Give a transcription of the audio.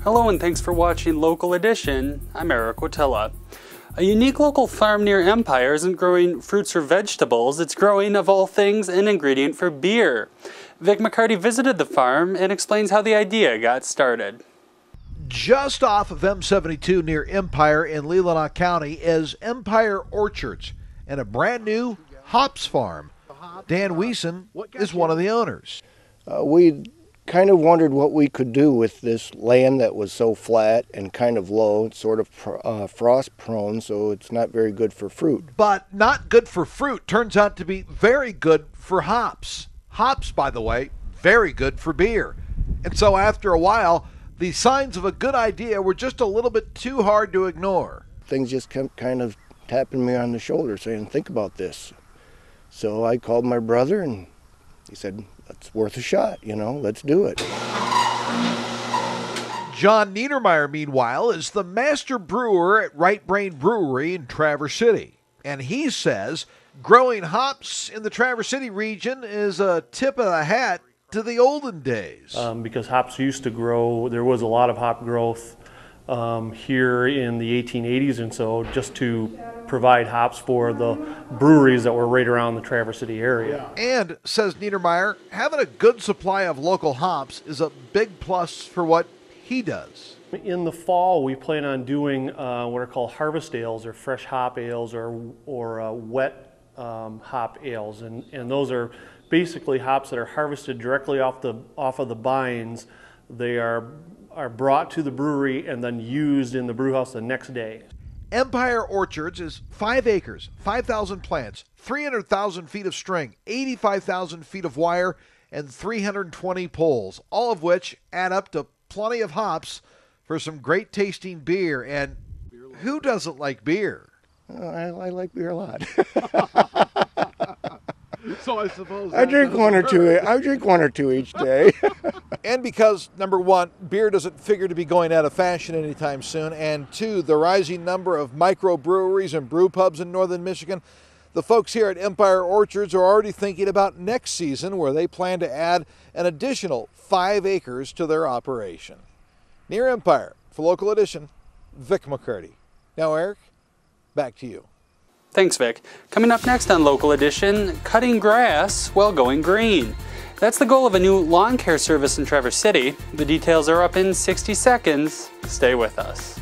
Hello and thanks for watching Local Edition. I'm Eric Witella. A unique local farm near Empire isn't growing fruits or vegetables, it's growing, of all things, an ingredient for beer. Vic McCarty visited the farm and explains how the idea got started. Just off of M72 near Empire in Leelanau County is Empire Orchards and a brand new hops farm. Dan WIESEN is one of the owners. We kind of wondered what we could do with this land that was so flat and kind of low. It's sort of frost prone, so it's not very good for fruit. But not good for fruit turns out to be very good for hops. Hops, by the way, very good for beer. And so after a while, the signs of a good idea were just a little bit too hard to ignore. Things just kept kind of tapping me on the shoulder saying, think about this. So I called my brother and he said, it's worth a shot, let's do it. John NIEDERMAIER, meanwhile, is the master brewer at Right Brain Brewery in Traverse City. And he says growing hops in the Traverse City region is a tip of the hat to the olden days. Because hops used to grow, there was a lot of hop growth here in the 1880s, and so just to provide hops for the breweries that were right around the Traverse City area. And, says NIEDERMAIER, having a good supply of local hops is a big plus for what he does. In the fall, we plan on doing what are called harvest ales, or fresh hop ales, or wet hop ales, and those are basically hops that are harvested directly off of the vines. They are brought to the brewery and then used in the brew house the next day. Empire Orchards is 5 acres, 5,000 plants, 300,000 feet of string, 85,000 feet of wire, and 320 poles, all of which add up to plenty of hops for some great tasting beer. And who doesn't like beer? I like beer a lot. So I suppose I drink one or two each day. And because, number one, beer doesn't figure to be going out of fashion anytime soon, and two, the rising number of microbreweries and brew pubs in northern Michigan, the folks here at Empire Orchards are already thinking about next season, where they plan to add an additional 5 acres to their operation. Near Empire, for Local Edition, Vic McCarty. Now, Eric, back to you. Thanks, Vic. Coming up next on Local Edition, cutting grass while going green. That's the goal of a new lawn care service in Traverse City. The details are up in 60 seconds. Stay with us.